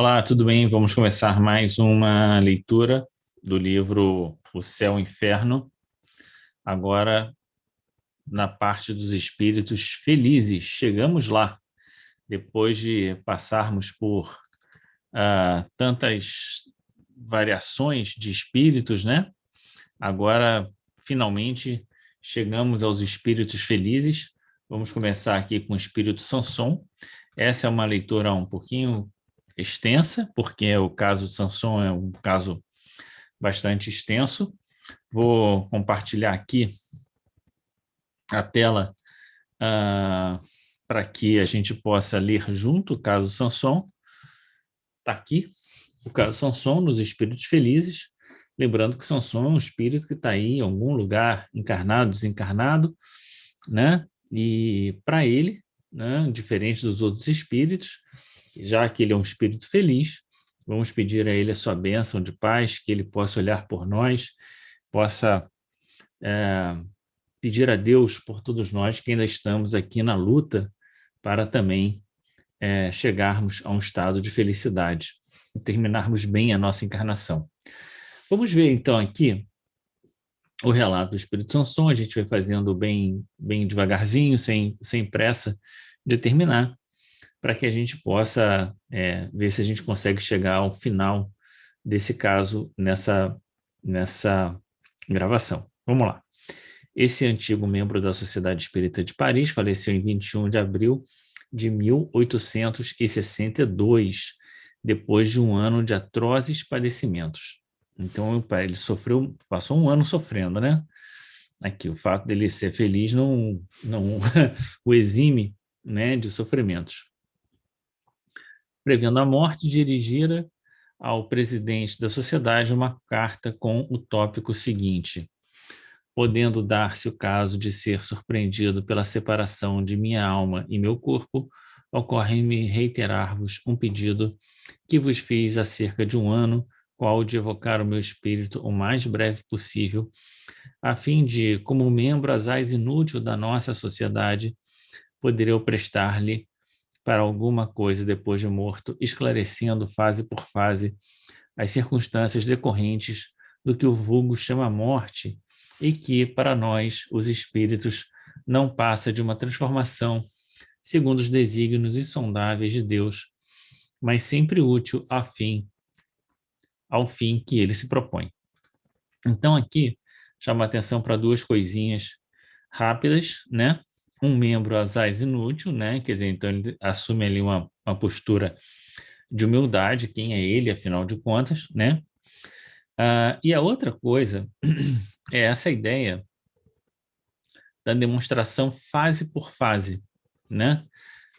Olá, tudo bem? Vamos começar mais uma leitura do livro O Céu e o Inferno, agora na parte dos espíritos felizes. Chegamos lá, depois de passarmos por tantas variações de espíritos, né? Agora, finalmente, chegamos aos espíritos felizes. Vamos começar aqui com o espírito Sanson. Essa é uma leitura um pouquinho extensa, porque o caso de Sanson é um caso bastante extenso. Vou compartilhar aqui a tela para que a gente possa ler junto o caso Sanson. Está aqui o caso Sanson nos espíritos felizes. Lembrando que Sanson é um espírito que está aí em algum lugar, encarnado, desencarnado, né? E para ele, né, diferente dos outros espíritos, já que ele é um espírito feliz, vamos pedir a ele a sua bênção de paz, que ele possa olhar por nós, possa pedir a Deus por todos nós que ainda estamos aqui na luta para também chegarmos a um estado de felicidade e terminarmos bem a nossa encarnação. Vamos ver então aqui o relato do Espírito Sanson. A gente vai fazendo bem devagarzinho, sem pressa de terminar, para que a gente possa ver se a gente consegue chegar ao final desse caso nessa gravação. Vamos lá. Esse antigo membro da Sociedade Espírita de Paris faleceu em 21 de abril de 1862, depois de um ano de atrozes padecimentos. Então, ele passou um ano sofrendo, né? Aqui, o fato dele ser feliz não o exime, né, de sofrimentos. Prevendo a morte, dirigira ao presidente da sociedade uma carta com o tópico seguinte: podendo dar-se o caso de ser surpreendido pela separação de minha alma e meu corpo, ocorre-me reiterar-vos um pedido que vos fiz há cerca de um ano, qual de evocar o meu espírito o mais breve possível, a fim de, como membro asaz inútil da nossa sociedade, poder eu prestar-lhe para alguma coisa depois de morto, esclarecendo fase por fase as circunstâncias decorrentes do que o vulgo chama morte e que, para nós, os espíritos, não passa de uma transformação segundo os desígnios insondáveis de Deus, mas sempre útil ao fim que ele se propõe. Então, aqui, chama atenção para duas coisinhas rápidas, né? Um membro asaz inútil, né? Quer dizer, então ele assume ali uma postura de humildade, quem é ele, afinal de contas, né? E a outra coisa é essa ideia da demonstração fase por fase, né?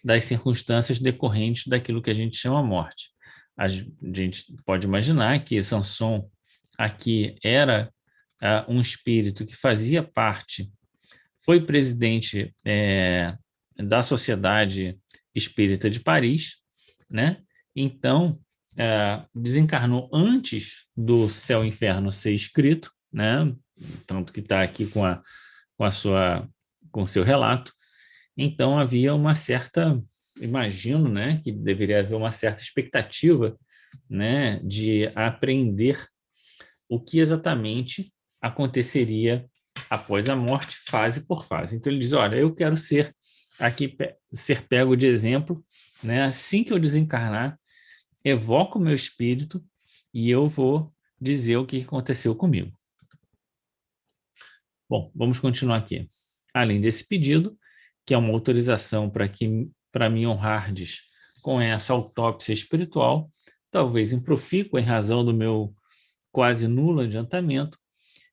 Das circunstâncias decorrentes daquilo que a gente chama morte. A gente pode imaginar que Sanson aqui era um espírito que fazia parte, foi presidente da Sociedade Espírita de Paris, né? Então, desencarnou antes do Céu e Inferno ser escrito, né? Tanto que está aqui com o seu relato. Então, havia uma certa, imagino, né, que deveria haver uma certa expectativa, né, de aprender o que exatamente aconteceria após a morte, fase por fase. Então, ele diz, olha, eu quero ser pego de exemplo, né, assim que eu desencarnar, evoco o meu espírito e eu vou dizer o que aconteceu comigo. Bom, vamos continuar aqui. Além desse pedido, que é uma autorização para me honrardes com essa autópsia espiritual, talvez improfícua em razão do meu quase nulo adiantamento,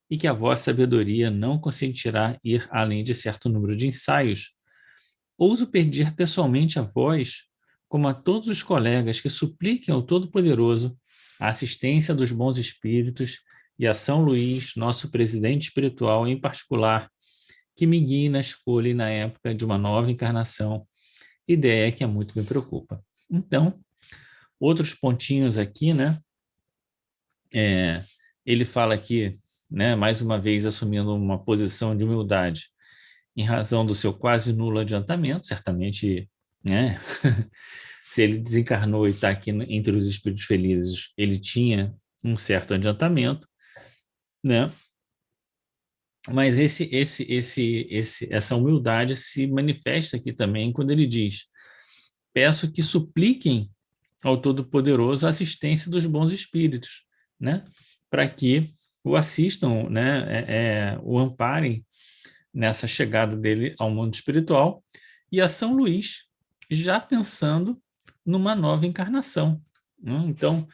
e que a vossa sabedoria não consentirá ir além de certo número de ensaios, ouso pedir pessoalmente a vós, como a todos os colegas que supliquem ao Todo-Poderoso a assistência dos bons espíritos e a São Luís, nosso presidente espiritual em particular, que me guie na escolha e na época de uma nova encarnação, ideia que muito me preocupa. Então, outros pontinhos aqui, né? Ele fala aqui, né, mais uma vez assumindo uma posição de humildade, em razão do seu quase nulo adiantamento, certamente, né, se ele desencarnou e está aqui entre os espíritos felizes, ele tinha um certo adiantamento, né? Mas essa humildade se manifesta aqui também quando ele diz: peço que supliquem ao Todo-Poderoso a assistência dos bons espíritos, né? Para que o assistam, né? O amparem nessa chegada dele ao mundo espiritual, e a São Luís já pensando numa nova encarnação, né? Então,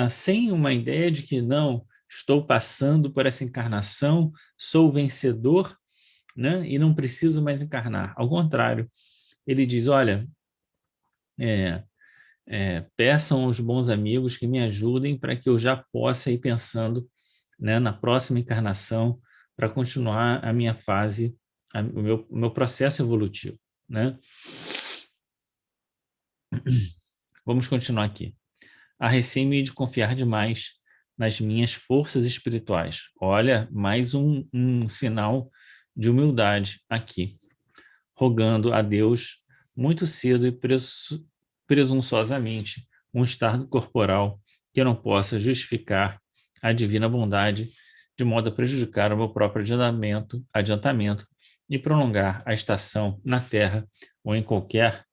sem uma ideia de que não, estou passando por essa encarnação, sou vencedor, né? E não preciso mais encarnar. Ao contrário, ele diz: olha, peçam aos bons amigos que me ajudem para que eu já possa ir pensando, né, na próxima encarnação, para continuar a minha fase, o meu processo evolutivo, né? Vamos continuar aqui. Arreceio-me de confiar demais nas minhas forças espirituais. Olha, mais um sinal de humildade aqui, rogando a Deus muito cedo e presunçosamente um estado corporal que não possa justificar a divina bondade, de modo a prejudicar o meu próprio adiantamento e prolongar a estação na Terra ou em qualquer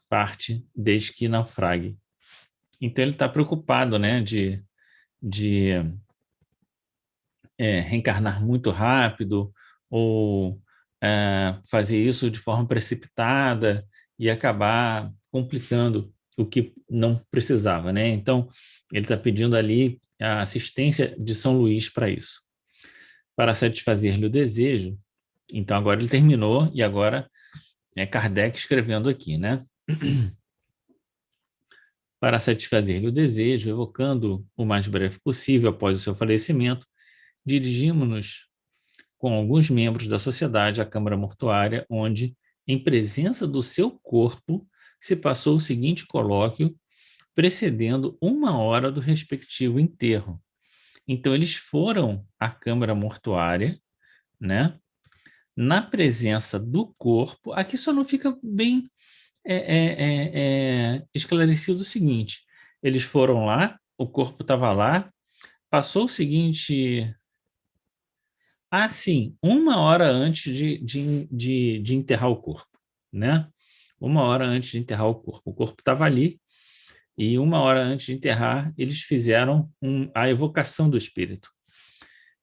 parte, desde que naufrague. Então ele está preocupado, né, de reencarnar muito rápido ou fazer isso de forma precipitada e acabar complicando o que não precisava, né? Então, ele está pedindo ali a assistência de São Luís para isso. Para satisfazer-lhe o desejo, então agora ele terminou e agora é Kardec escrevendo aqui, né? Para satisfazer-lhe o desejo, evocando o mais breve possível após o seu falecimento, dirigimos-nos com alguns membros da sociedade à Câmara Mortuária, onde, em presença do seu corpo, se passou o seguinte colóquio, precedendo 1 hora do respectivo enterro. Então, eles foram à Câmara Mortuária, né? Na presença do corpo. Aqui só não fica bem esclarecido o seguinte: eles foram lá, o corpo estava lá, passou o seguinte. Ah, sim, 1 hora antes de enterrar o corpo, né? 1 hora antes de enterrar o corpo. O corpo estava ali, e 1 hora antes de enterrar, eles fizeram a evocação do espírito.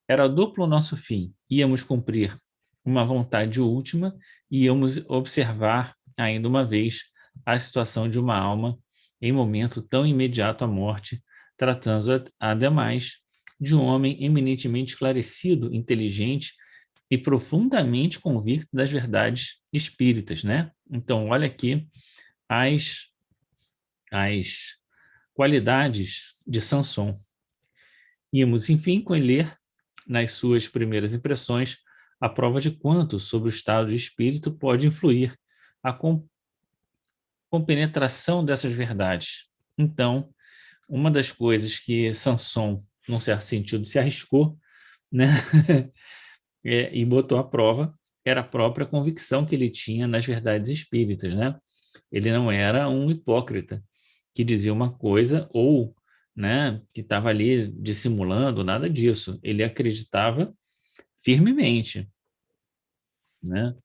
Era duplo o nosso fim. Íamos cumprir uma vontade última e íamos observar ainda uma vez a situação de uma alma em momento tão imediato à morte, tratando ademais de um homem eminentemente esclarecido, inteligente e profundamente convicto das verdades espíritas, né? Então, olha aqui as qualidades de Sanson. Íamos, enfim, colher nas suas primeiras impressões a prova de quanto sobre o estado de espírito pode influir a compenetração dessas verdades. Então, uma das coisas que Sanson, num certo sentido, se arriscou, né, e botou à prova era a própria convicção que ele tinha nas verdades espíritas, né? Ele não era um hipócrita que dizia uma coisa ou, né, que estava ali dissimulando, nada disso. Ele acreditava firmemente, né?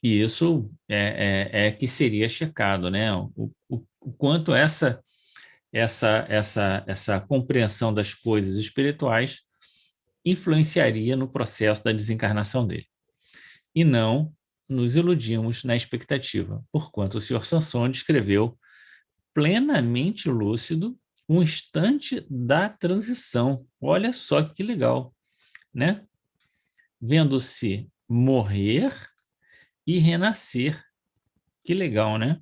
E isso é que seria checado, né? O quanto essa compreensão das coisas espirituais influenciaria no processo da desencarnação dele. E não nos iludimos na expectativa, porquanto o Sr. Sanson descreveu plenamente lúcido um instante da transição. Olha só que legal, né? Vendo-se morrer e renascer. Que legal, né?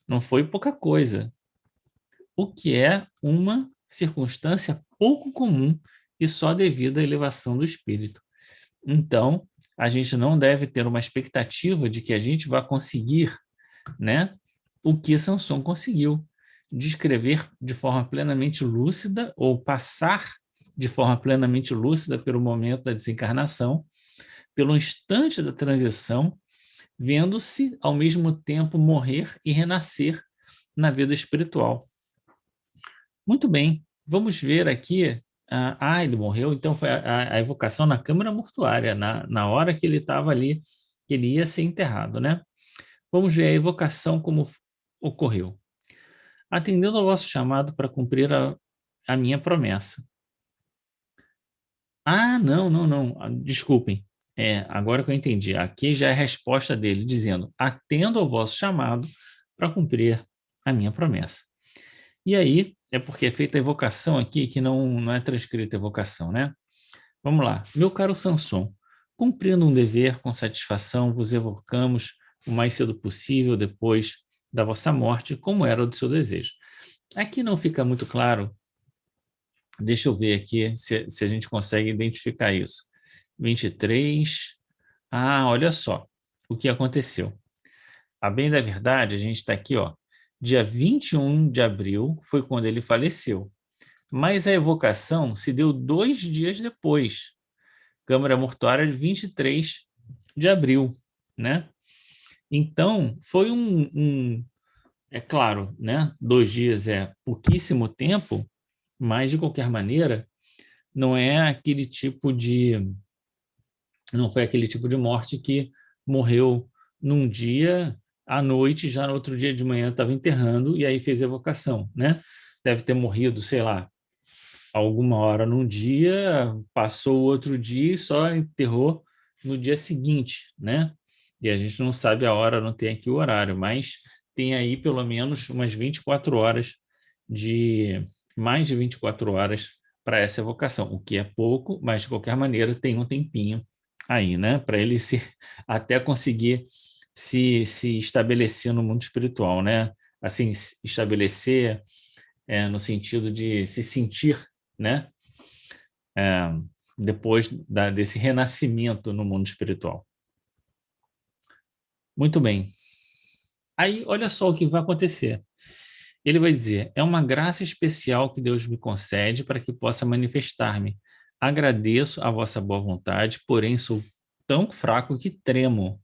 Não foi pouca coisa. O que é uma circunstância pouco comum e só devido à elevação do espírito. Então, a gente não deve ter uma expectativa de que a gente vai conseguir, né, o que Sanson conseguiu, descrever de forma plenamente lúcida ou passar de forma plenamente lúcida pelo momento da desencarnação, pelo instante da transição vendo-se ao mesmo tempo morrer e renascer na vida espiritual. Muito bem, vamos ver aqui. Ele morreu, então foi a evocação na câmara mortuária, na hora que ele estava ali, que ele ia ser enterrado, né? Vamos ver a evocação como ocorreu. Atendendo ao vosso chamado para cumprir a minha promessa. Não, não, não, desculpem. Agora que eu entendi. Aqui já é a resposta dele, dizendo: atendo ao vosso chamado para cumprir a minha promessa. E aí, é porque é feita a evocação aqui, que não é transcrita a evocação, né? Vamos lá. Meu caro Sanson, cumprindo um dever com satisfação, vos evocamos o mais cedo possível depois da vossa morte, como era o do seu desejo. Aqui não fica muito claro. Deixa eu ver aqui se a gente consegue identificar isso. 23. Olha só o que aconteceu. A bem da verdade, a gente está aqui, ó. Dia 21 de abril foi quando ele faleceu. Mas a evocação se deu 2 dias depois. Câmara Mortuária de 23 de abril, né? Então, foi é claro, né? 2 dias é pouquíssimo tempo, mas, de qualquer maneira, não foi aquele tipo de morte que morreu num dia, à noite, já no outro dia de manhã estava enterrando e aí fez a evocação, né? Deve ter morrido, sei lá, alguma hora num dia, passou o outro dia e só enterrou no dia seguinte, né? E a gente não sabe a hora, não tem aqui o horário, mas tem aí pelo menos umas 24 horas mais de 24 horas para essa evocação, o que é pouco, mas de qualquer maneira tem um tempinho aí, né? Para ele até conseguir se estabelecer no mundo espiritual, né? Assim, estabelecer no sentido de se sentir, né? Depois desse renascimento no mundo espiritual. Muito bem. Aí, olha só o que vai acontecer. Ele vai dizer: é uma graça especial que Deus me concede para que possa manifestar-me. Agradeço a vossa boa vontade, porém sou tão fraco que tremo,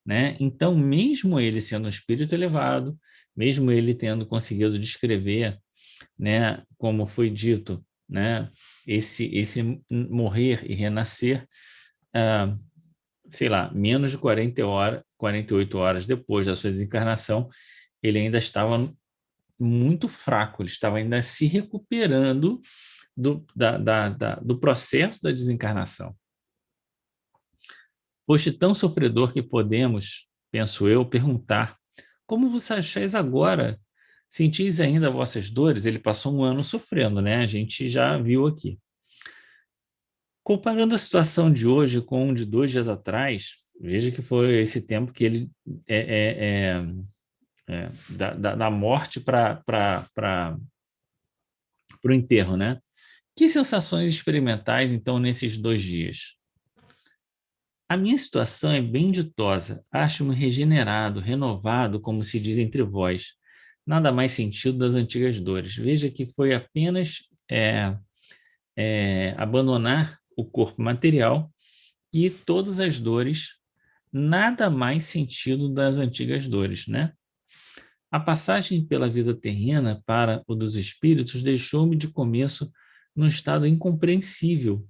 né? Então, mesmo ele sendo um espírito elevado, mesmo ele tendo conseguido descrever, né, como foi dito, né, esse morrer e renascer, sei lá, menos de 48 horas depois da sua desencarnação, ele ainda estava muito fraco, ele estava ainda se recuperando do processo da desencarnação. Foste tão sofredor que podemos, penso eu, perguntar: como vos achais agora? Sentis ainda vossas dores? Ele passou um ano sofrendo, né? A gente já viu aqui. Comparando a situação de hoje com de 2 dias atrás, veja que foi esse tempo que ele da morte para o enterro, né? Que sensações experimentais, então, nesses 2 dias? A minha situação é bem ditosa. Acho-me regenerado, renovado, como se diz entre vós. Nada mais sentido das antigas dores. Veja que foi apenas abandonar o corpo material e todas as dores, nada mais sentido das antigas dores, né? A passagem pela vida terrena para o dos espíritos deixou-me de começo num estado incompreensível,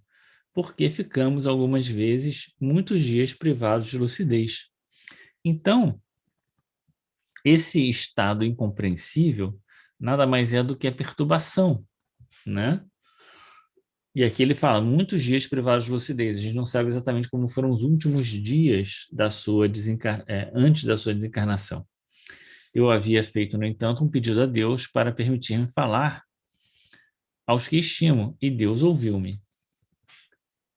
porque ficamos algumas vezes muitos dias privados de lucidez. Então, esse estado incompreensível nada mais é do que a perturbação, né? E aqui ele fala muitos dias privados de lucidez. A gente não sabe exatamente como foram os últimos dias antes da sua desencarnação. Eu havia feito, no entanto, um pedido a Deus para permitir-me falar aos que estimo, e Deus ouviu-me.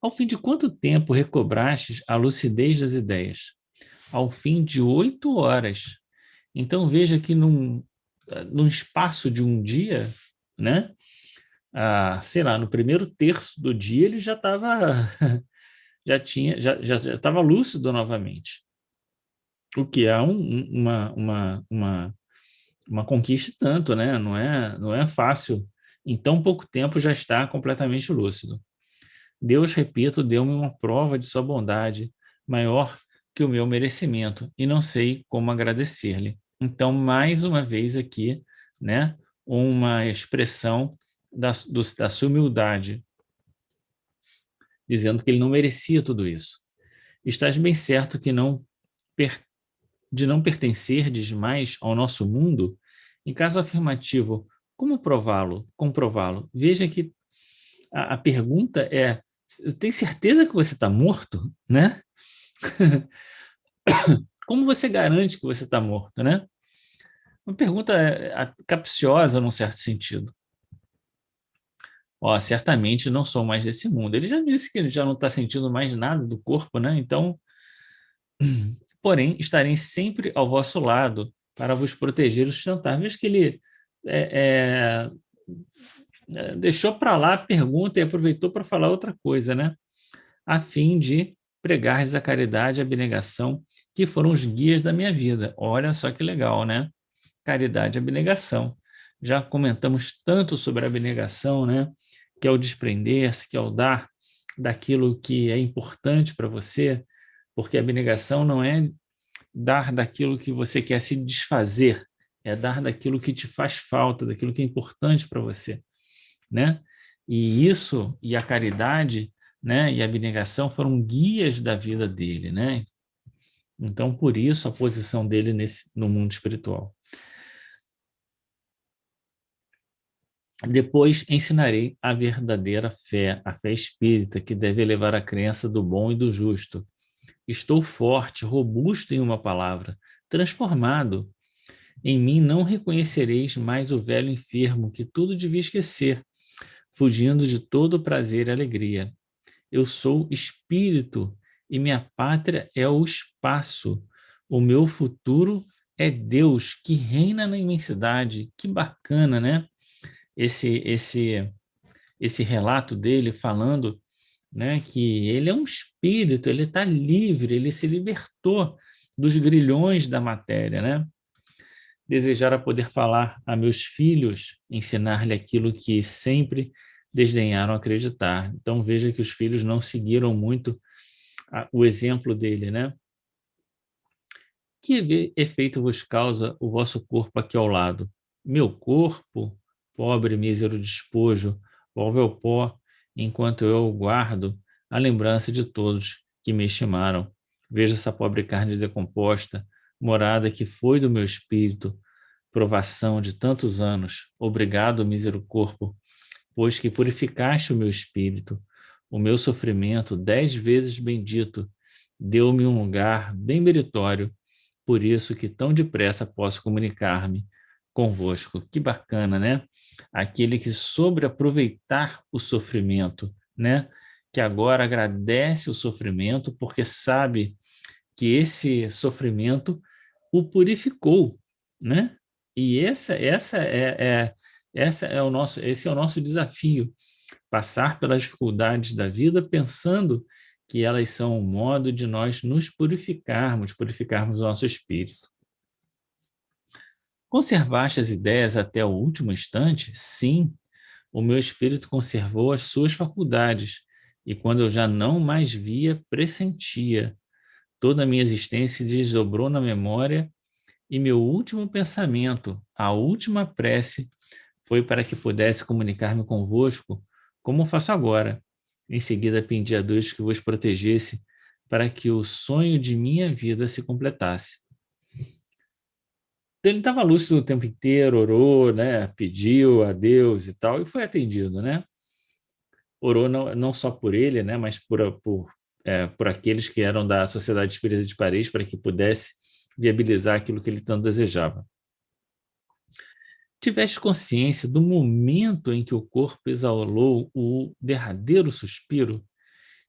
Ao fim de quanto tempo recobrastes a lucidez das ideias? Ao fim de 8 horas. Então veja que num espaço de um dia, né? Sei lá, no primeiro terço do dia ele já estava já estava lúcido novamente. O que é uma conquista tanto, né? Não é fácil. Em tão pouco tempo já está completamente lúcido. Deus, repito, deu-me uma prova de sua bondade maior que o meu merecimento e não sei como agradecer-lhe. Então, mais uma vez aqui, né, uma expressão da sua humildade, dizendo que ele não merecia tudo isso. Estás bem certo que de não pertencerdes mais ao nosso mundo? Em caso afirmativo, como comprová-lo? Veja que a pergunta é: tem certeza que você está morto, né? Como você garante que você está morto, né? Uma pergunta capciosa num certo sentido. Ó, certamente não sou mais desse mundo. Ele já disse que ele já não está sentindo mais nada do corpo, né? Então, porém, estarei sempre ao vosso lado para vos proteger e sustentar. Veja que ele é, deixou para lá a pergunta e aproveitou para falar outra coisa, né? A fim de pregares a caridade e a abnegação, que foram os guias da minha vida. Olha só que legal, né? Caridade e abnegação. Já comentamos tanto sobre a abnegação, né? Que é o desprender-se, que é o dar daquilo que é importante para você, porque a abnegação não é dar daquilo que você quer se desfazer, é dar daquilo que te faz falta, daquilo que é importante para você, né? E isso e a caridade, né, e a abnegação foram guias da vida dele, né? Então, por isso a posição dele no mundo espiritual. Depois ensinarei a verdadeira fé, a fé espírita, que deve elevar a crença do bom e do justo. Estou forte, robusto em uma palavra, transformado. Em mim não reconhecereis mais o velho enfermo que tudo devia esquecer, fugindo de todo prazer e alegria. Eu sou espírito e minha pátria é o espaço. O meu futuro é Deus que reina na imensidade. Que bacana, né? Esse esse esse relato dele falando, né, que ele é um espírito, ele está livre, ele se libertou dos grilhões da matéria, né? Desejara poder falar a meus filhos, ensinar-lhe aquilo que sempre desdenharam acreditar. Então veja que os filhos não seguiram muito o exemplo dele, né? Que efeito vos causa o vosso corpo aqui ao lado? Meu corpo, pobre mísero despojo, volve ao pó, enquanto eu guardo a lembrança de todos que me estimaram. Veja essa pobre carne decomposta, morada que foi do meu espírito, provação de tantos anos. Obrigado, mísero corpo, pois que purificaste o meu espírito. O meu sofrimento, 10 vezes bendito, deu-me um lugar bem meritório, por isso que tão depressa posso comunicar-me convosco. Que bacana, né? Aquele que soube aproveitar o sofrimento, né? Que agora agradece o sofrimento porque sabe que esse sofrimento o purificou, né? E esse é o nosso desafio, passar pelas dificuldades da vida pensando que elas são um modo de nós nos purificarmos o nosso espírito. Conservaste as ideias até o último instante? Sim, o meu espírito conservou as suas faculdades, e quando eu já não mais via, pressentia. Toda a minha existência se desdobrou na memória, e meu último pensamento, a última prece, foi para que pudesse comunicar-me convosco, como faço agora. Em seguida, pedi a Deus que vos protegesse, para que o sonho de minha vida se completasse. Então, ele estava lúcido o tempo inteiro, orou, né? Pediu a Deus e tal, e foi atendido, né? Orou não só por ele, né? Mas por aqueles que eram da Sociedade Espírita de Paris, para que pudesse viabilizar aquilo que ele tanto desejava. Tiveste consciência do momento em que o corpo exalou o derradeiro suspiro?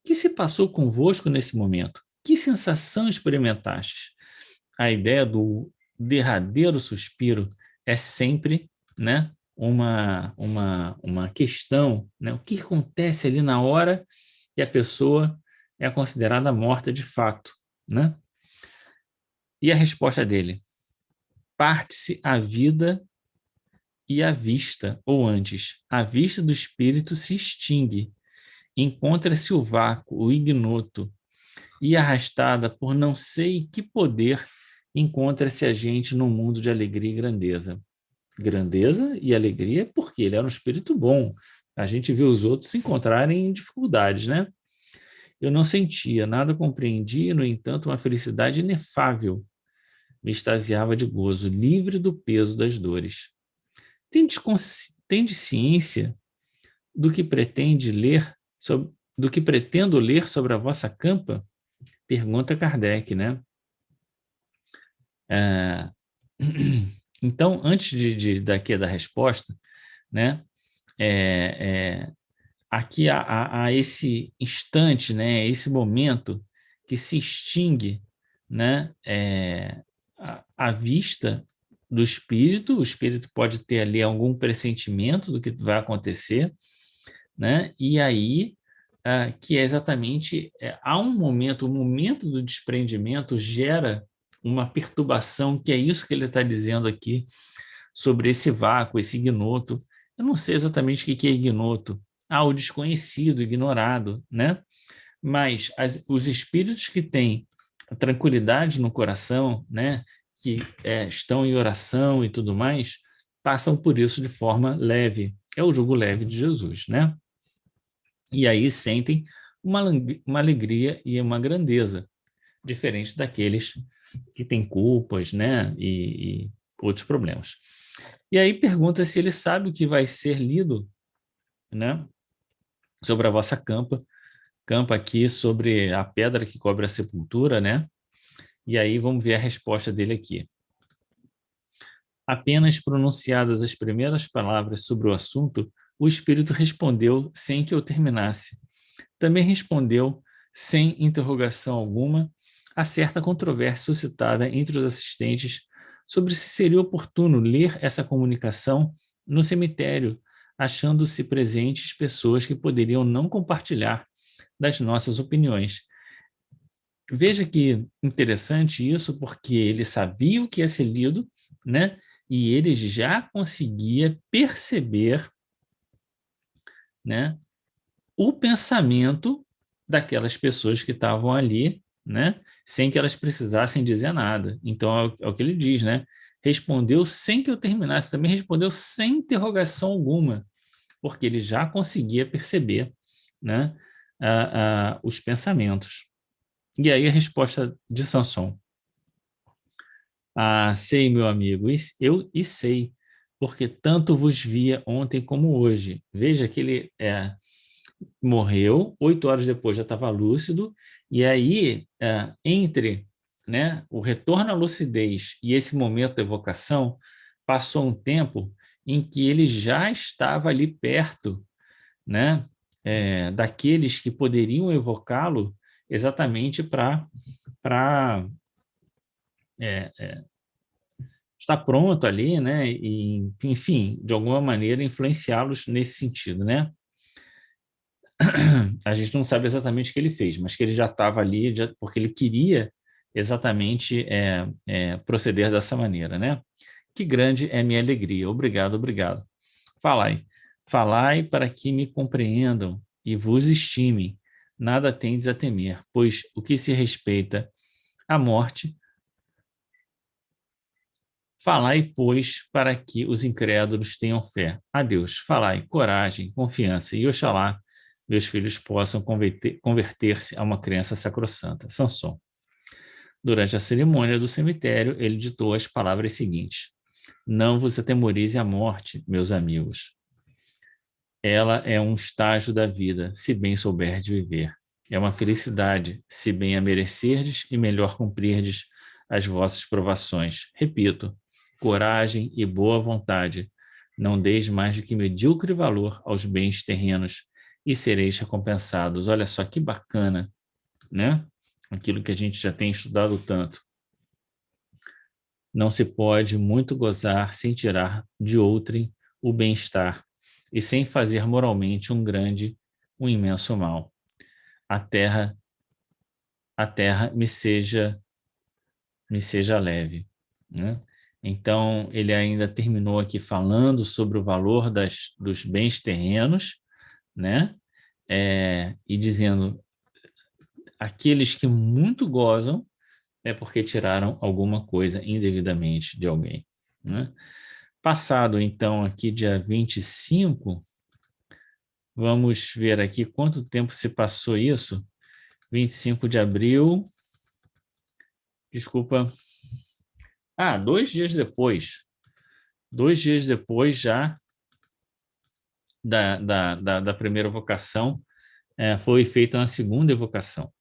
Que se passou convosco nesse momento? Que sensação experimentaste? A ideia do derradeiro suspiro é sempre, né, uma questão, né? O que acontece ali na hora que a pessoa é considerada morta de fato, né? E a resposta dele: parte-se a vida e a vista, ou antes, a vista do espírito se extingue, encontra-se o vácuo, o ignoto, e arrastada por não sei que poder, encontra-se a gente num mundo de alegria e grandeza. Grandeza e alegria porque ele era um espírito bom. A gente viu os outros se encontrarem em dificuldades, né? Eu não sentia, nada compreendia, no entanto, uma felicidade inefável. Me extasiava de gozo, livre do peso das dores. Tende ciência do que pretende ler do que pretendo ler sobre a vossa campa? Pergunta Kardec, né? É, então, antes daqui da resposta, né? É, é, aqui há esse instante, né? Esse momento que se extingue, né? A vista do espírito. O espírito pode ter ali algum pressentimento do que vai acontecer, né? E aí que é exatamente há um momento, o momento do desprendimento gera uma perturbação, que é isso que ele está dizendo aqui sobre esse vácuo, esse ignoto. Eu não sei exatamente o que é ignoto. O desconhecido, ignorado, né? Mas os espíritos que têm a tranquilidade no coração, né? Que estão em oração e tudo mais, passam por isso de forma leve. É o jugo leve de Jesus, né? E aí sentem uma alegria e uma grandeza, diferente daqueles que têm culpas, né, e outros problemas. E aí pergunta se ele sabe o que vai ser lido, né, sobre a vossa campa aqui sobre a pedra que cobre a sepultura, né? E aí vamos ver a resposta dele aqui. Apenas pronunciadas as primeiras palavras sobre o assunto, o espírito respondeu sem que eu terminasse. Também respondeu, sem interrogação alguma, a certa controvérsia suscitada entre os assistentes sobre se seria oportuno ler essa comunicação no cemitério, achando-se presentes pessoas que poderiam não compartilhar das nossas opiniões. Veja que interessante isso, porque ele sabia o que ia ser lido, né? E ele já conseguia perceber, né, o pensamento daquelas pessoas que estavam ali, né, sem que elas precisassem dizer nada. Então, é o que ele diz, né? Respondeu sem que eu terminasse, também respondeu sem interrogação alguma, porque ele já conseguia perceber, né, os pensamentos. E aí a resposta de Sanson. Sei, meu amigo, eu sei, porque tanto vos via ontem como hoje. Veja que ele morreu, 8 horas depois já estava lúcido, e aí, entre, né, o retorno à lucidez e esse momento da evocação, passou um tempo em que ele já estava ali perto, né, daqueles que poderiam evocá-lo exatamente para estar pronto ali, né, e, enfim, de alguma maneira influenciá-los nesse sentido, né? A gente não sabe exatamente o que ele fez, mas que ele já estava ali, porque ele queria exatamente proceder dessa maneira, né? Que grande é minha alegria. Obrigado, obrigado. Falai, falai para que me compreendam e vos estimem. Nada tendes a temer, pois o que se respeita à morte, falai, pois, para que os incrédulos tenham fé. A Deus, falai, coragem, confiança, e Oxalá meus filhos possam converter-se a uma crença sacrossanta. Sanson. Durante a cerimônia do cemitério, ele ditou as palavras seguintes: Não vos atemorize a morte, meus amigos. Ela é um estágio da vida, se bem souber de viver. É uma felicidade, se bem a merecerdes e melhor cumprirdes as vossas provações. Repito, coragem e boa vontade. Não deis mais do que medíocre valor aos bens terrenos e sereis recompensados. Olha só que bacana, né? Aquilo que a gente já tem estudado tanto. Não se pode muito gozar sem tirar de outrem o bem-estar e sem fazer moralmente um imenso mal. A terra me seja leve, né? Então, ele ainda terminou aqui falando sobre o valor dos bens terrenos, né? E dizendo, aqueles que muito gozam é porque tiraram alguma coisa indevidamente de alguém, né? Passado, então, aqui dia 25, vamos ver aqui quanto tempo se passou isso. 25 de abril, desculpa. 2 dias depois. 2 dias depois já da primeira evocação, foi feita uma segunda evocação.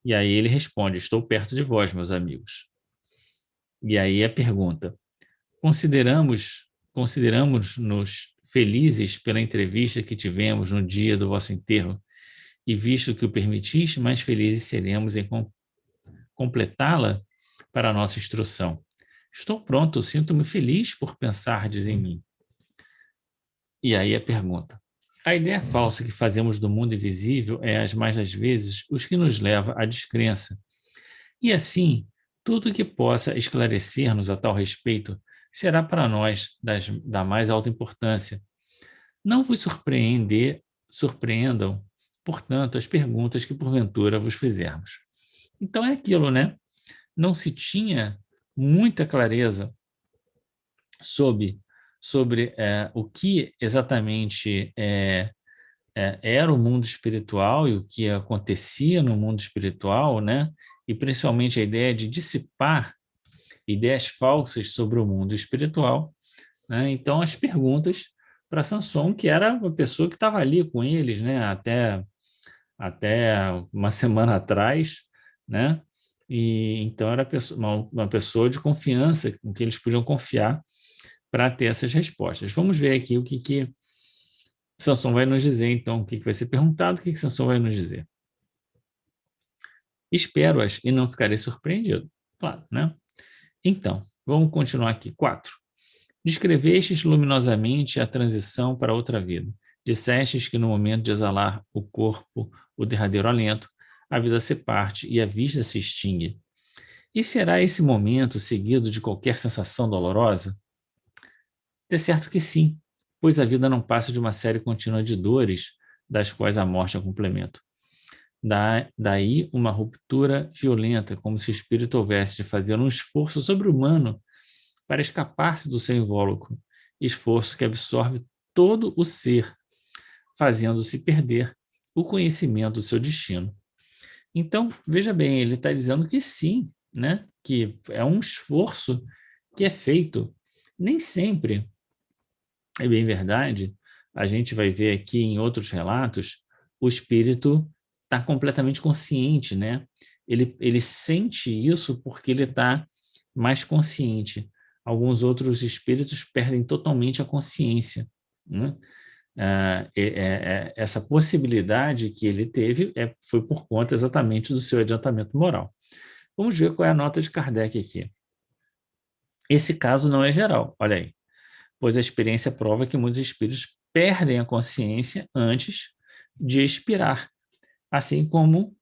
E aí ele responde: estou perto de vós, meus amigos. E aí a pergunta: consideramos-nos felizes pela entrevista que tivemos no dia do vosso enterro, e visto que o permitis, mais felizes seremos em completá-la para a nossa instrução. Estou pronto, sinto-me feliz por pensardes em mim. E aí a pergunta: a ideia falsa que fazemos do mundo invisível é, as mais das vezes, os que nos leva à descrença. E assim, tudo que possa esclarecer-nos a tal respeito será para nós da mais alta importância. Não vos surpreendam, portanto, as perguntas que porventura vos fizermos. Então é aquilo, né? Não se tinha muita clareza sobre o que exatamente era o mundo espiritual e o que acontecia no mundo espiritual, né? E principalmente a ideia de dissipar ideias falsas sobre o mundo espiritual, né? Então, as perguntas para Samson, que era uma pessoa que estava ali com eles, né? Até uma semana atrás, né? E então era uma pessoa de confiança em que eles podiam confiar para ter essas respostas. Vamos ver aqui o que Samson vai nos dizer, então, o que vai ser perguntado, o que Samson vai nos dizer. Espero-as e não ficarei surpreendido. Claro, né? Então, vamos continuar aqui. 4. Descrevestes luminosamente a transição para outra vida. Dissestes que no momento de exalar o corpo, o derradeiro alento, a vida se parte e a vista se extingue. E será esse momento seguido de qualquer sensação dolorosa? De certo que sim, pois a vida não passa de uma série contínua de dores, das quais a morte é um complemento. Daí uma ruptura violenta, como se o espírito houvesse de fazer um esforço sobre-humano para escapar-se do seu invólucro, esforço que absorve todo o ser, fazendo-se perder o conhecimento do seu destino. Então, veja bem, ele está dizendo que sim, né? Que é um esforço que é feito. Nem sempre é bem verdade, a gente vai ver aqui em outros relatos, o espírito está completamente consciente, né? Ele sente isso porque ele está mais consciente. Alguns outros espíritos perdem totalmente a consciência, né? Essa possibilidade que ele teve foi por conta exatamente do seu adiantamento moral. Vamos ver qual é a nota de Kardec aqui. Esse caso não é geral, olha aí, pois a experiência prova que muitos espíritos perdem a consciência antes de expirar, assim como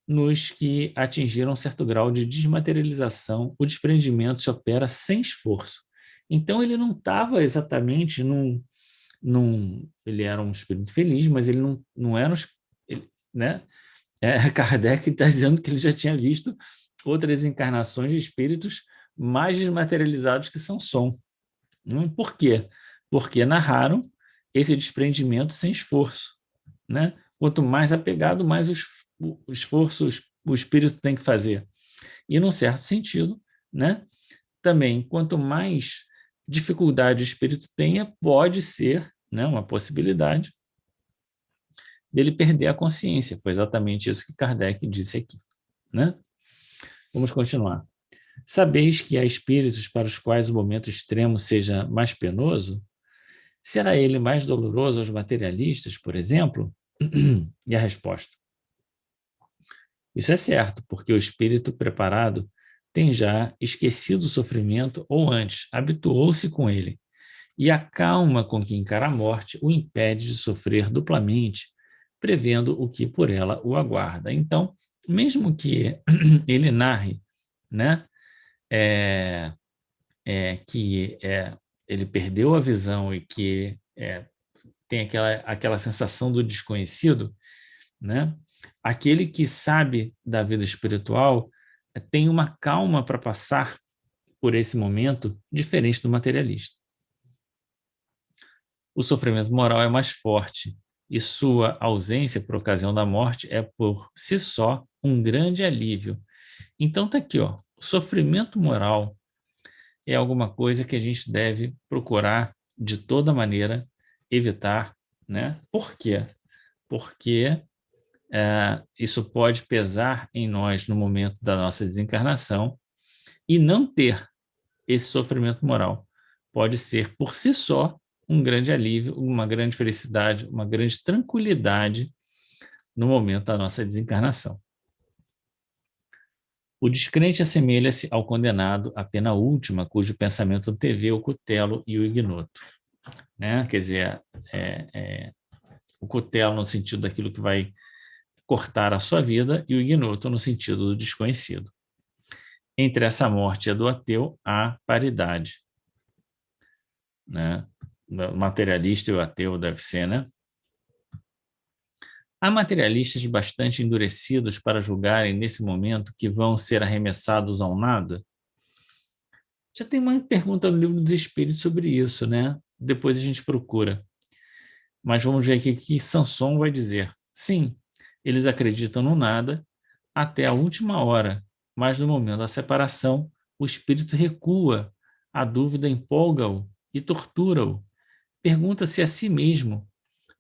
nos que atingiram certo grau de desmaterialização, o desprendimento se opera sem esforço. Então, ele não estava exatamente ele era um espírito feliz, mas ele não era né? Kardec está dizendo que ele já tinha visto outras encarnações de espíritos mais desmaterializados que Samson. Por quê? Porque narraram esse desprendimento sem esforço, né? Quanto mais apegado, mais o esforço o espírito tem que fazer. E, num certo sentido, né? Também, quanto mais dificuldade o espírito tenha, pode ser, né, uma possibilidade dele perder a consciência. Foi exatamente isso que Kardec disse aqui, né? Vamos continuar. Sabeis que há espíritos para os quais o momento extremo seja mais penoso? Será ele mais doloroso aos materialistas, por exemplo? E a resposta: isso é certo, porque o espírito preparado tem já esquecido o sofrimento ou antes, habituou-se com ele, e a calma com que encara a morte o impede de sofrer duplamente, prevendo o que por ela o aguarda. Então, mesmo que ele narre, né, é, que ele perdeu a visão e que tem aquela sensação do desconhecido, né? aquele que sabe da vida espiritual tem uma calma para passar por esse momento diferente do materialista. O sofrimento moral é mais forte e sua ausência por ocasião da morte é por si só um grande alívio. Então tá aqui, ó, o sofrimento moral é alguma coisa que a gente deve procurar de toda maneira evitar, né? Por quê? Porque isso pode pesar em nós no momento da nossa desencarnação, e não ter esse sofrimento moral pode ser, por si só, um grande alívio, uma grande felicidade, uma grande tranquilidade no momento da nossa desencarnação. O descrente assemelha-se ao condenado à pena última, cujo pensamento antevê o cutelo e o ignoto. Né? Quer dizer, o cutelo no sentido daquilo que vai cortar a sua vida e o ignoto no sentido do desconhecido. Entre essa morte e a do ateu, há paridade. Né? O materialista e o ateu deve ser, né? Há materialistas bastante endurecidos para julgarem nesse momento que vão ser arremessados ao nada? Já tem uma pergunta no Livro dos Espíritos sobre isso, né? Depois a gente procura. Mas vamos ver aqui o que Sanson vai dizer. Sim, eles acreditam no nada até a última hora, mas no momento da separação, o espírito recua, a dúvida empolga-o e tortura-o. Pergunta-se a si mesmo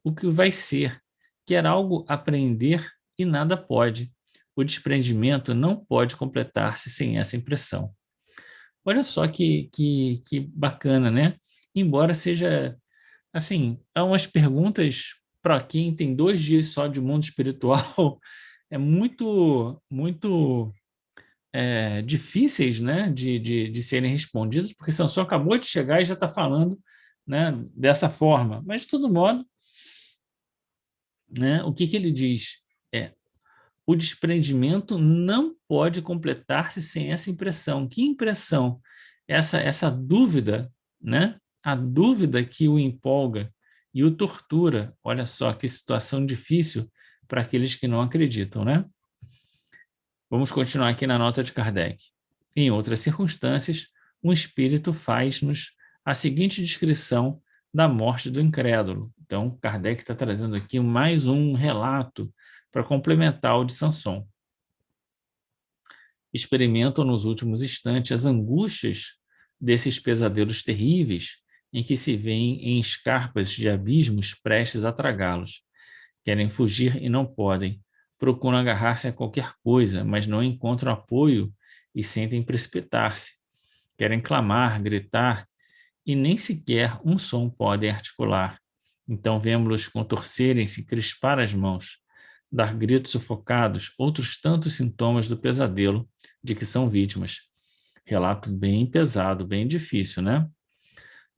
o que vai ser, quer algo apreender e nada pode. O desprendimento não pode completar-se sem essa impressão. Olha só que bacana, né? Embora seja, assim, há umas perguntas para quem tem 2 dias só de mundo espiritual, é muito difíceis, né, de serem respondidas, porque Sansão acabou de chegar e já está falando, né, dessa forma. Mas, de todo modo, né, o que ele diz? O desprendimento não pode completar-se sem essa impressão. Que impressão? Essa dúvida, né? A dúvida que o empolga e o tortura. Olha só que situação difícil para aqueles que não acreditam, né? Vamos continuar aqui na nota de Kardec. Em outras circunstâncias, um espírito faz-nos a seguinte descrição da morte do incrédulo. Então, Kardec está trazendo aqui mais um relato para complementar o de Sanson. Experimentam nos últimos instantes as angústias desses pesadelos terríveis em que se veem em escarpas de abismos prestes a tragá-los. Querem fugir e não podem. Procuram agarrar-se a qualquer coisa, mas não encontram apoio e sentem precipitar-se. Querem clamar, gritar, e nem sequer um som podem articular. Então vemos-los contorcerem-se, crispar as mãos, dar gritos sufocados, outros tantos sintomas do pesadelo de que são vítimas. Relato bem pesado, bem difícil, né?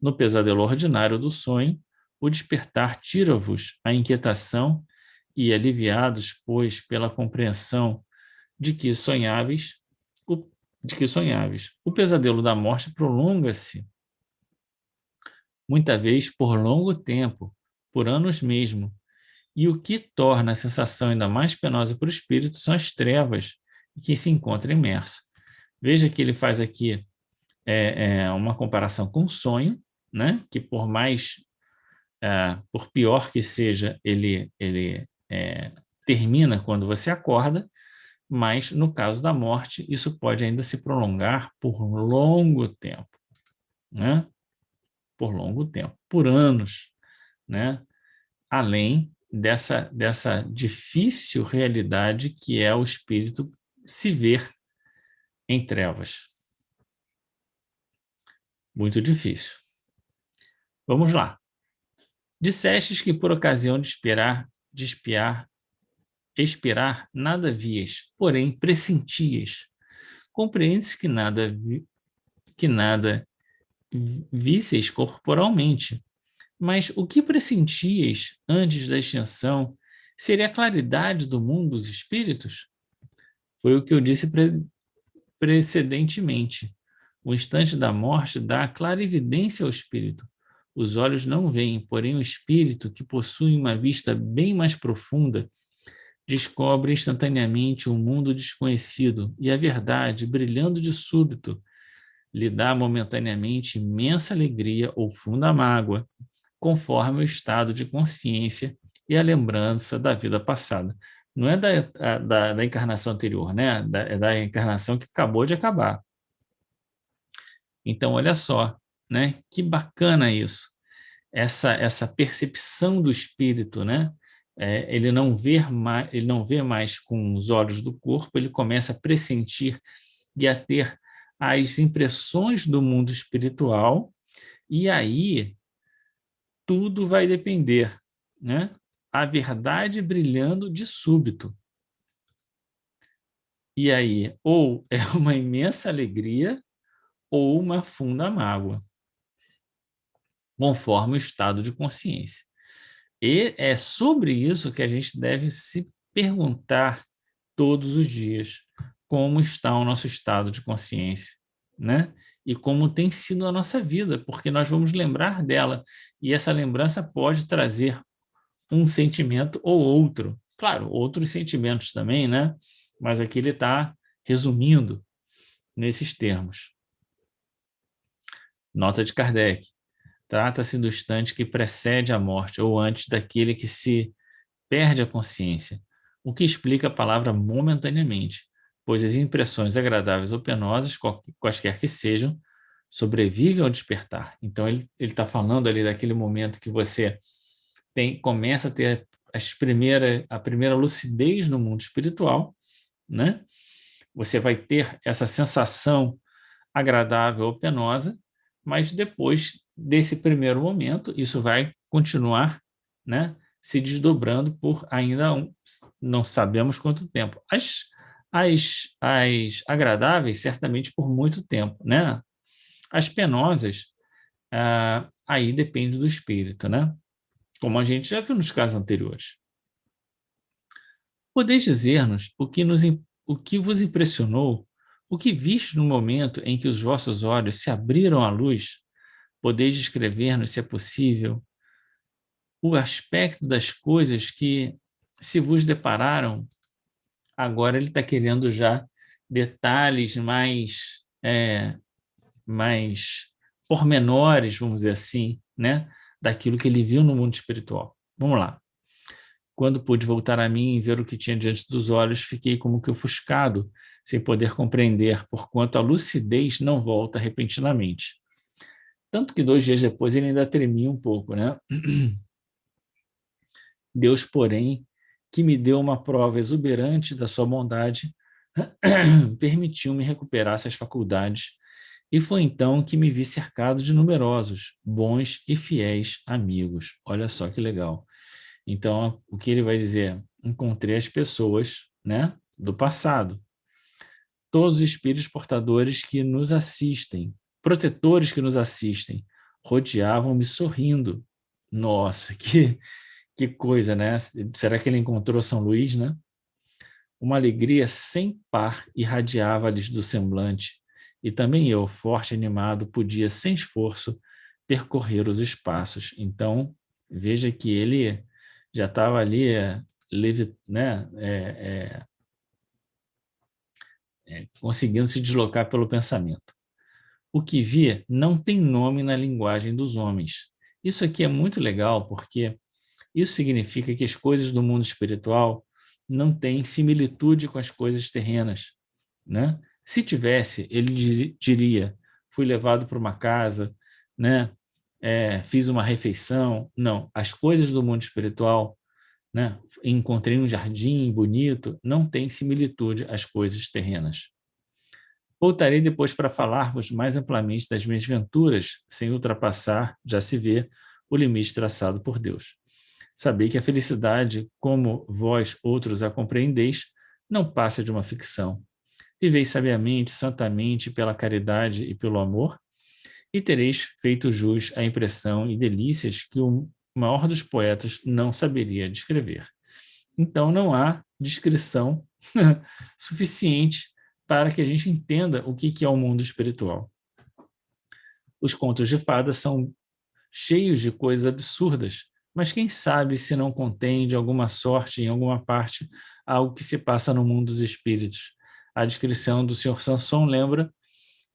No pesadelo ordinário do sonho, o despertar tira-vos a inquietação e, aliviados, pois, pela compreensão de que sonháveis, o pesadelo da morte prolonga-se, muita vez por longo tempo, por anos mesmo, e o que torna a sensação ainda mais penosa para o espírito são as trevas em que se encontra imerso. Veja que ele faz aqui uma comparação com o sonho, né? Que por pior que seja, ele termina quando você acorda, mas no caso da morte, isso pode ainda se prolongar por longo tempo, né? Por longo tempo, por anos, né? Além dessa difícil realidade que é o espírito se ver em trevas. Muito difícil. Vamos lá. Dissestes que por ocasião de expirar, nada vias, porém pressentias. Compreendes que nada visseis corporalmente, mas o que pressentias antes da extinção seria a claridade do mundo dos espíritos? Foi o que eu disse precedentemente. O instante da morte dá clarividência ao espírito. Os olhos não veem, porém o espírito, que possui uma vista bem mais profunda, descobre instantaneamente um mundo desconhecido e a verdade, brilhando de súbito, lhe dá momentaneamente imensa alegria ou funda mágoa, conforme o estado de consciência e a lembrança da vida passada. Não é da encarnação anterior, né? É da encarnação que acabou de acabar. Então, olha só, né? Que bacana isso. Essa percepção do espírito, né? Ele não vê mais com os olhos do corpo, ele começa a pressentir e a ter as impressões do mundo espiritual, e aí tudo vai depender, né? A verdade brilhando de súbito. E aí, ou é uma imensa alegria, ou uma funda mágoa, conforme o estado de consciência. E é sobre isso que a gente deve se perguntar todos os dias, como está o nosso estado de consciência, né? E como tem sido a nossa vida, porque nós vamos lembrar dela, e essa lembrança pode trazer um sentimento ou outro. Claro, outros sentimentos também, né? Mas aqui ele está resumindo nesses termos. Nota de Kardec. Trata-se do instante que precede a morte ou antes daquele que se perde a consciência, o que explica a palavra momentaneamente, pois as impressões agradáveis ou penosas, quaisquer que sejam, sobrevivem ao despertar. Então, ele está falando ali daquele momento que você começa a ter a primeira lucidez no mundo espiritual, né? Você vai ter essa sensação agradável ou penosa, mas depois desse primeiro momento, isso vai continuar, né, se desdobrando por ainda não sabemos quanto tempo. As agradáveis, certamente por muito tempo, né? As penosas, aí depende do espírito, né? Como a gente já viu nos casos anteriores. Podeis dizer-nos o que vos impressionou, o que viste no momento em que os vossos olhos se abriram à luz? Podeis descrever-nos, se é possível, o aspecto das coisas que se vos depararam? Agora ele está querendo já detalhes mais pormenores, vamos dizer assim, né? Daquilo que ele viu no mundo espiritual. Vamos lá. Quando pude voltar a mim e ver o que tinha diante dos olhos, fiquei como que ofuscado, sem poder compreender, porquanto a lucidez não volta repentinamente. Tanto que 2 dias depois ele ainda tremia um pouco, né? Deus, porém, que me deu uma prova exuberante da sua bondade, permitiu-me recuperar essas faculdades, e foi então que me vi cercado de numerosos, bons e fiéis amigos. Olha só que legal. Então, o que ele vai dizer? Encontrei as pessoas, né, do passado. Todos os espíritos portadores que nos assistem, protetores que nos assistem, rodeavam-me sorrindo. Nossa, que coisa, né? Será que ele encontrou São Luís, né? Uma alegria sem par irradiava-lhes do semblante, e também eu, forte e animado, podia, sem esforço, percorrer os espaços. Então, veja que ele já estava ali, né, conseguindo se deslocar pelo pensamento. O que via não tem nome na linguagem dos homens. Isso aqui é muito legal, porque isso significa que as coisas do mundo espiritual não têm similitude com as coisas terrenas, né? Se tivesse, ele diria: fui levado para uma casa, né? Fiz uma refeição. Não, as coisas do mundo espiritual, né? Encontrei um jardim bonito, não tem similitude às coisas terrenas. Voltarei depois para falar-vos mais amplamente das minhas venturas, sem ultrapassar, já se vê, o limite traçado por Deus. Sabei que a felicidade, como vós outros a compreendeis, não passa de uma ficção. Viveis sabiamente, santamente, pela caridade e pelo amor, e tereis feito jus à impressão e delícias que o maior dos poetas não saberia descrever. Então, não há descrição suficiente para que a gente entenda o que é o mundo espiritual. Os contos de fadas são cheios de coisas absurdas, mas quem sabe se não contém, de alguma sorte, em alguma parte, algo que se passa no mundo dos espíritos. A descrição do Sr. Sanson lembra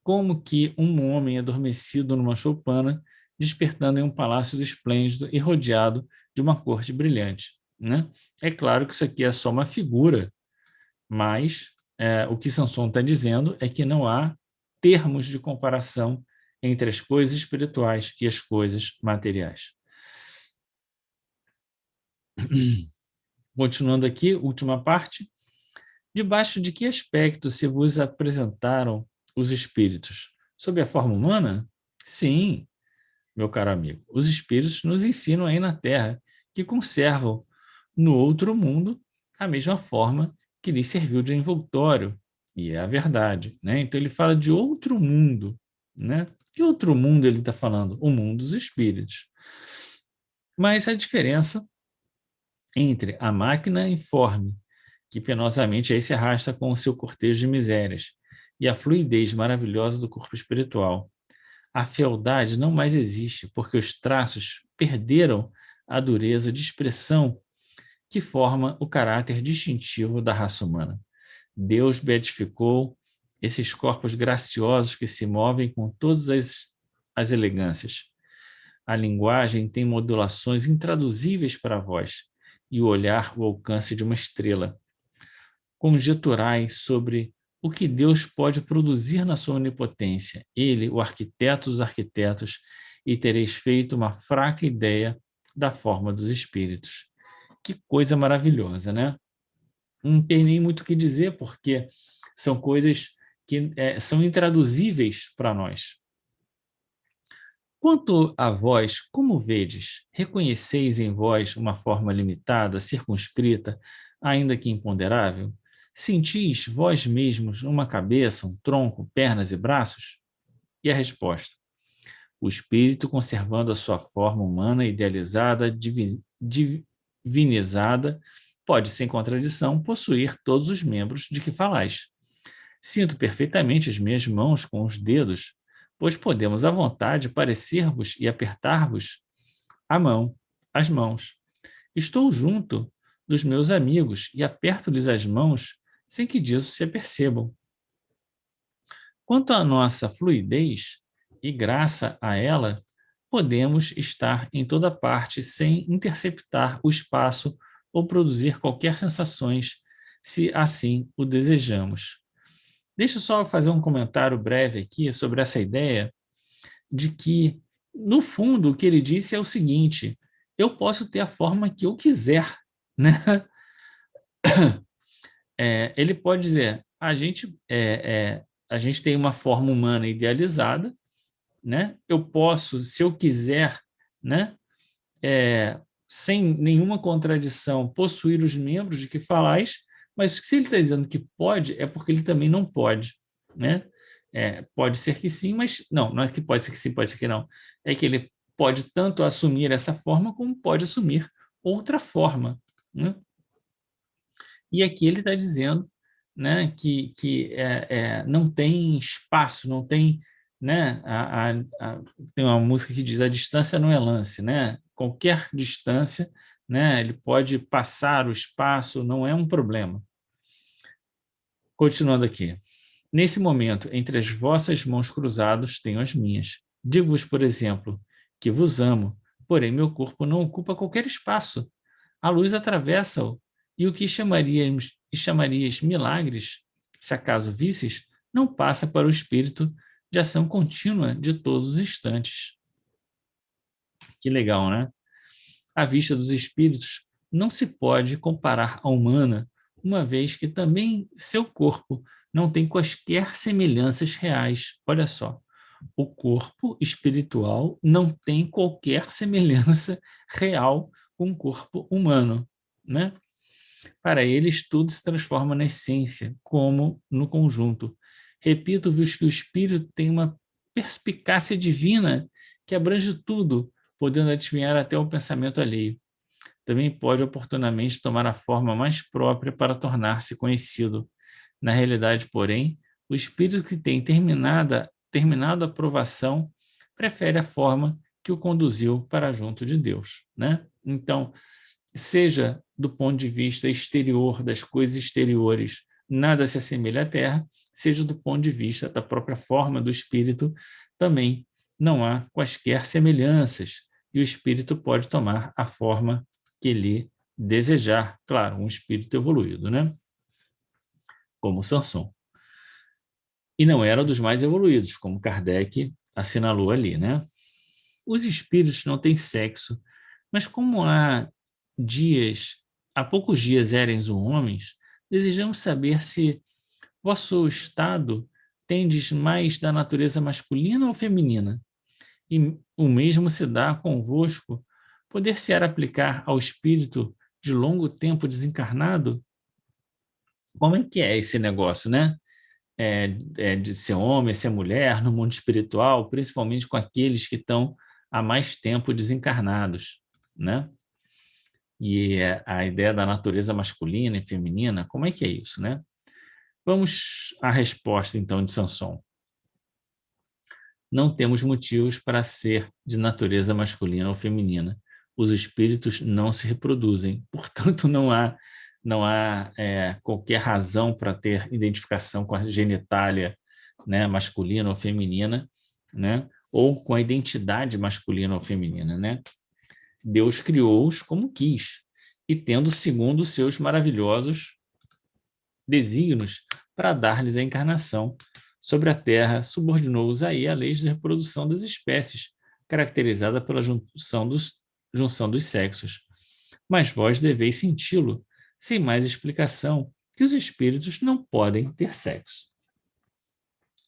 como que um homem adormecido numa choupana, despertando em um palácio esplêndido e rodeado de uma corte brilhante, né? É claro que isso aqui é só uma figura, mas o que Sanson está dizendo é que não há termos de comparação entre as coisas espirituais e as coisas materiais. Continuando aqui, última parte. Debaixo de que aspecto se vos apresentaram os espíritos? Sob a forma humana? Sim, meu caro amigo. Os espíritos nos ensinam aí na Terra que conservam no outro mundo a mesma forma que lhes serviu de envoltório. E é a verdade, né? Então ele fala de outro mundo, né? Que outro mundo ele está falando? O mundo dos espíritos. Mas a diferença entre a máquina informe, que penosamente aí se arrasta com o seu cortejo de misérias, e a fluidez maravilhosa do corpo espiritual. A fealdade não mais existe, porque os traços perderam a dureza de expressão que forma o caráter distintivo da raça humana. Deus beatificou esses corpos graciosos que se movem com todas as elegâncias. A linguagem tem modulações intraduzíveis para a voz, e o olhar o alcance de uma estrela. Conjeturai sobre o que Deus pode produzir na sua onipotência, ele, o arquiteto dos arquitetos, e tereis feito uma fraca ideia da forma dos espíritos. Que coisa maravilhosa, né? Não tem nem muito o que dizer, porque são coisas que são intraduzíveis para nós. Quanto a vós, como vedes, reconheceis em vós uma forma limitada, circunscrita, ainda que imponderável? Sentis vós mesmos uma cabeça, um tronco, pernas e braços? E a resposta: o espírito, conservando a sua forma humana, idealizada, divinizada, pode, sem contradição, possuir todos os membros de que falais. Sinto perfeitamente as minhas mãos com os dedos, pois podemos à vontade parecer-vos e apertar-vos a mão, as mãos. Estou junto dos meus amigos e aperto-lhes as mãos sem que disso se apercebam. Quanto à nossa fluidez e graça a ela, podemos estar em toda parte sem interceptar o espaço ou produzir qualquer sensações, se assim o desejamos. Deixa eu só fazer um comentário breve aqui sobre essa ideia de que, no fundo, o que ele disse é o seguinte: eu posso ter a forma que eu quiser, né? Ele pode dizer, a gente tem uma forma humana idealizada, né? Eu posso, se eu quiser, né? Sem nenhuma contradição, possuir os membros de que falais, mas se ele está dizendo que pode, é porque ele também não pode, né? Pode ser que sim, mas não é que pode ser que sim, pode ser que não. É que ele pode tanto assumir essa forma, como pode assumir outra forma, né? E aqui ele está dizendo, né, que não tem espaço, não tem, né, tem uma música que diz a distância não é lance, né? Qualquer distância, né, ele pode passar o espaço, não é um problema. Continuando aqui. Nesse momento, entre as vossas mãos cruzadas, tenho as minhas. Digo-vos, por exemplo, que vos amo, porém meu corpo não ocupa qualquer espaço. A luz atravessa-o, e o que chamarias milagres, se acaso visses, não passa para o espírito de ação contínua de todos os instantes. Que legal, né? A vista dos espíritos não se pode comparar à humana, uma vez que também seu corpo não tem quaisquer semelhanças reais. Olha só, o corpo espiritual não tem qualquer semelhança real com o corpo humano, né? Para eles, tudo se transforma na essência, como no conjunto. Repito-vos que o espírito tem uma perspicácia divina que abrange tudo, podendo adivinhar até o pensamento alheio. Também pode oportunamente tomar a forma mais própria para tornar-se conhecido. Na realidade, porém, o espírito que tem terminado a provação prefere a forma que o conduziu para junto de Deus, né? Então, seja do ponto de vista exterior, das coisas exteriores, nada se assemelha à Terra, seja do ponto de vista da própria forma do espírito, também não há quaisquer semelhanças, e o espírito pode tomar a forma que ele desejar, claro, um espírito evoluído, né? Como Samson. E não era dos mais evoluídos, como Kardec assinalou ali, né? Os espíritos não têm sexo, mas como há poucos dias éreis homens, desejamos saber se vosso estado tendes mais da natureza masculina ou feminina, e o mesmo se dá convosco, poder-se-á aplicar ao espírito de longo tempo desencarnado? Como é que é esse negócio, né? De ser homem, ser mulher no mundo espiritual, principalmente com aqueles que estão há mais tempo desencarnados, né? E a ideia da natureza masculina e feminina, como é que é isso, né? Vamos à resposta, então, de Samson. Não temos motivos para ser de natureza masculina ou feminina. Os espíritos não se reproduzem, portanto, não há qualquer razão para ter identificação com a genitália, né, masculina ou feminina, né, ou com a identidade masculina ou feminina, né? Deus criou-os como quis, e tendo segundo os seus maravilhosos desígnios para dar-lhes a encarnação sobre a terra, subordinou-os aí à lei de reprodução das espécies, caracterizada pela junção dos sexos. Mas vós deveis senti-lo, sem mais explicação, que os espíritos não podem ter sexo.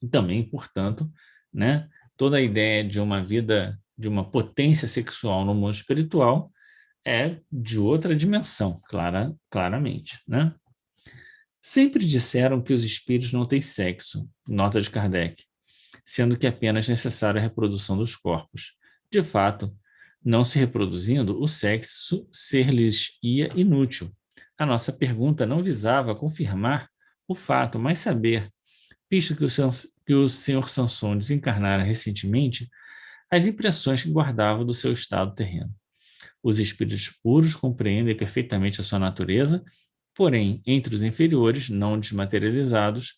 E também, portanto, né, toda a ideia de uma vida, de uma potência sexual no mundo espiritual é de outra dimensão, claramente, né? Sempre disseram que os espíritos não têm sexo, nota de Kardec, sendo que é apenas necessária a reprodução dos corpos. De fato, não se reproduzindo, o sexo ser-lhes-ia inútil. A nossa pergunta não visava confirmar o fato, mas saber, visto que o senhor Samson desencarnara recentemente, as impressões que guardava do seu estado terreno. Os espíritos puros compreendem perfeitamente a sua natureza, porém, entre os inferiores, não desmaterializados,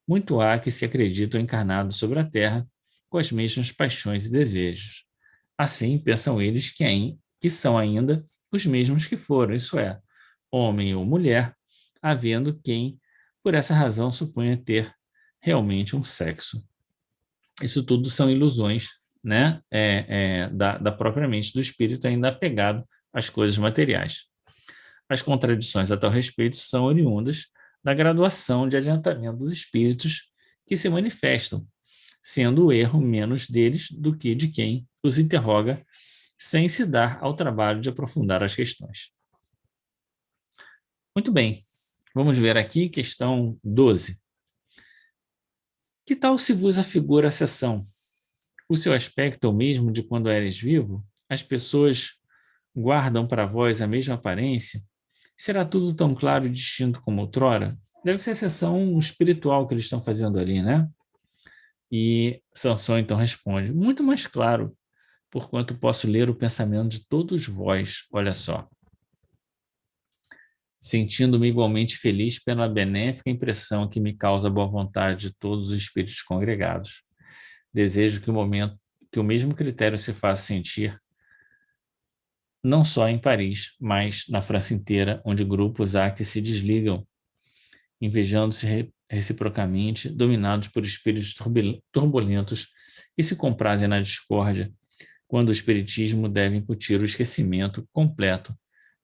muito há que se acreditam encarnados sobre a terra com as mesmas paixões e desejos. Assim, pensam eles que são ainda os mesmos que foram, isso é, homem ou mulher, havendo quem, por essa razão, suponha ter realmente um sexo. Isso tudo são ilusões, né, da própria mente do espírito ainda apegado às coisas materiais. As contradições a tal respeito são oriundas da graduação de adiantamento dos espíritos que se manifestam, sendo o erro menos deles do que de quem os interroga, sem se dar ao trabalho de aprofundar as questões. Muito bem, vamos ver aqui questão 12. Que tal se vos afigura a sessão? O seu aspecto é o mesmo de quando eres vivo? As pessoas guardam para vós a mesma aparência? Será tudo tão claro e distinto como outrora? Deve ser a sessão espiritual que eles estão fazendo ali, né? E Samson então responde, muito mais claro, porquanto posso ler o pensamento de todos vós, olha só. Sentindo-me igualmente feliz pela benéfica impressão que me causa a boa vontade de todos os espíritos congregados. Desejo que o mesmo critério se faça sentir não só em Paris, mas na França inteira, onde grupos há que se desligam, invejando-se reciprocamente, dominados por espíritos turbulentos que se comprazem na discórdia, quando o espiritismo deve incutir o esquecimento completo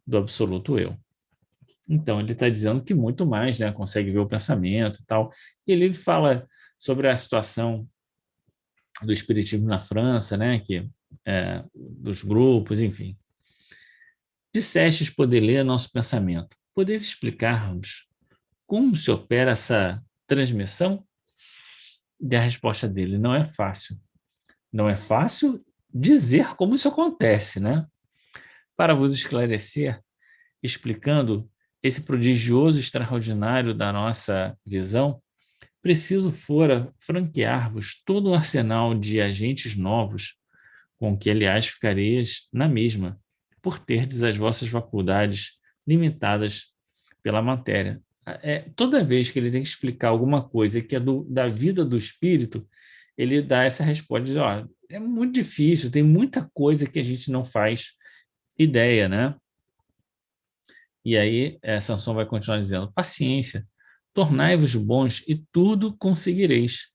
do absoluto eu. Então, ele está dizendo que muito mais, né, consegue ver o pensamento e tal. E ele fala sobre a situação do espiritismo na França, né, dos grupos, enfim. Dissestes poder ler nosso pensamento. Podeis explicar-nos como se opera essa transmissão? E a resposta dele, não é fácil. Não é fácil dizer como isso acontece, né? Para vos esclarecer, explicando esse prodigioso extraordinário da nossa visão, preciso fora franquear-vos todo um arsenal de agentes novos, com que, aliás, ficareis na mesma, por terdes as vossas faculdades limitadas pela matéria. Toda vez que ele tem que explicar alguma coisa que é da vida do espírito, ele dá essa resposta, diz, ó, é muito difícil, tem muita coisa que a gente não faz ideia, né? E aí, Sansão vai continuar dizendo, paciência, tornai-vos bons e tudo conseguireis.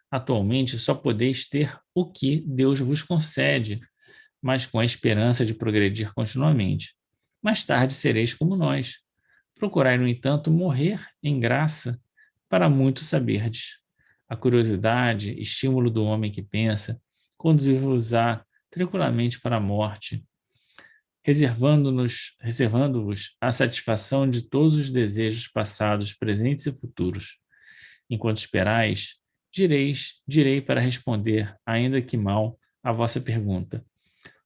Atualmente, só podeis ter o que Deus vos concede, mas com a esperança de progredir continuamente. Mais tarde sereis como nós. Procurai, no entanto, morrer em graça, para muito saberdes. A curiosidade, estímulo do homem que pensa, conduzir-vos-á tranquilamente para a morte, reservando-vos a satisfação de todos os desejos passados, presentes e futuros. Enquanto esperais, direi para responder, ainda que mal, a vossa pergunta.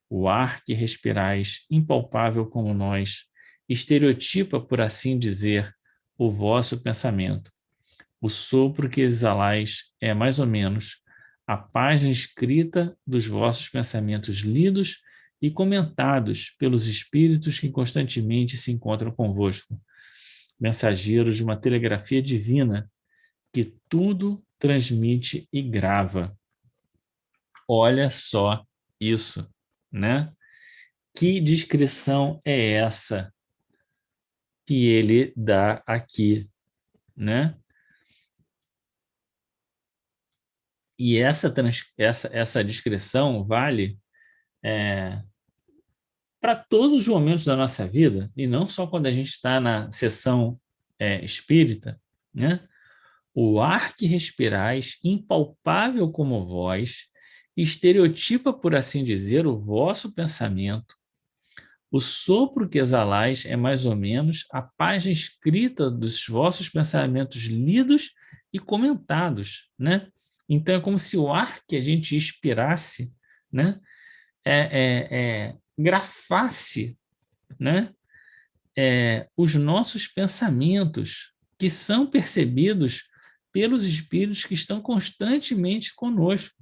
O ar que respirais, impalpável como nós, estereotipa, por assim dizer, o vosso pensamento. O sopro que exalais é, mais ou menos, a página escrita dos vossos pensamentos lidos e comentados pelos espíritos que constantemente se encontram convosco, mensageiros de uma telegrafia divina que tudo transmite e grava. Olha só isso, né? Que descrição é essa que ele dá aqui, né? E essa descrição vale para todos os momentos da nossa vida, e não só quando a gente está na sessão espírita, né? O ar que respirais, impalpável como vós, estereotipa, por assim dizer, o vosso pensamento. O sopro que exalais é mais ou menos a página escrita dos vossos pensamentos lidos e comentados, né? Então é como se o ar que a gente expirasse, né, grafasse, né, os nossos pensamentos, que são percebidos pelos espíritos que estão constantemente conosco.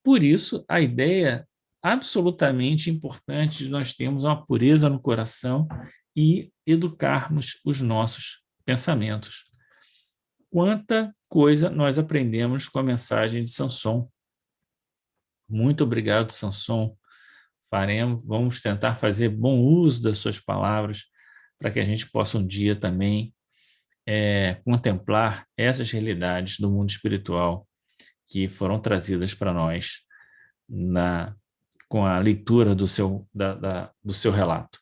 Por isso, a ideia absolutamente importante de nós termos uma pureza no coração e educarmos os nossos pensamentos. Quanta coisa nós aprendemos com a mensagem de Sanson. Muito obrigado, Sanson. Vamos tentar fazer bom uso das suas palavras para que a gente possa um dia também contemplar essas realidades do mundo espiritual que foram trazidas para nós com a leitura do seu relato.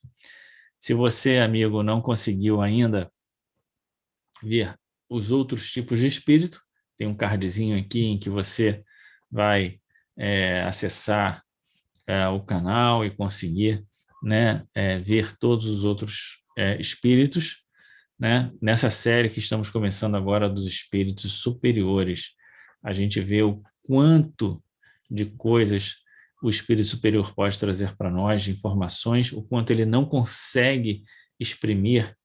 Se você, amigo, não conseguiu ainda ver os outros tipos de espírito, tem um cardzinho aqui em que você vai acessar o canal e conseguir, né, ver todos os outros espíritos, né? Nessa série que estamos começando agora dos espíritos superiores, a gente vê o quanto de coisas o espírito superior pode trazer para nós, de informações, o quanto ele não consegue exprimir,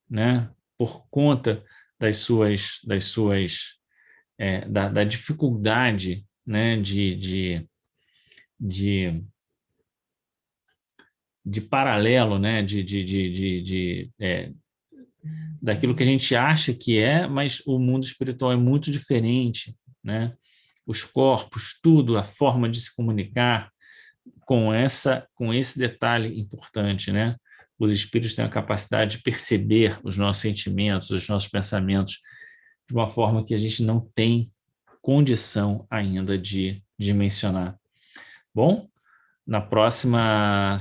né, por conta da dificuldade, né, de paralelo, né, daquilo que a gente acha que mas o mundo espiritual é muito diferente, né? Os corpos, tudo, a forma de se comunicar, com esse detalhe importante, né? Os espíritos têm a capacidade de perceber os nossos sentimentos, os nossos pensamentos de uma forma que a gente não tem condição ainda de dimensionar. Bom, na próxima,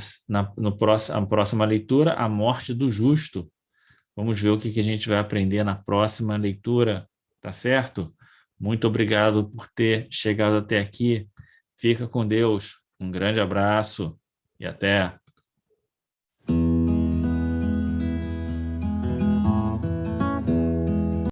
a próxima leitura, a morte do justo. Vamos ver o que a gente vai aprender na próxima leitura, tá certo? Muito obrigado por ter chegado até aqui. Fica com Deus. Um grande abraço e até.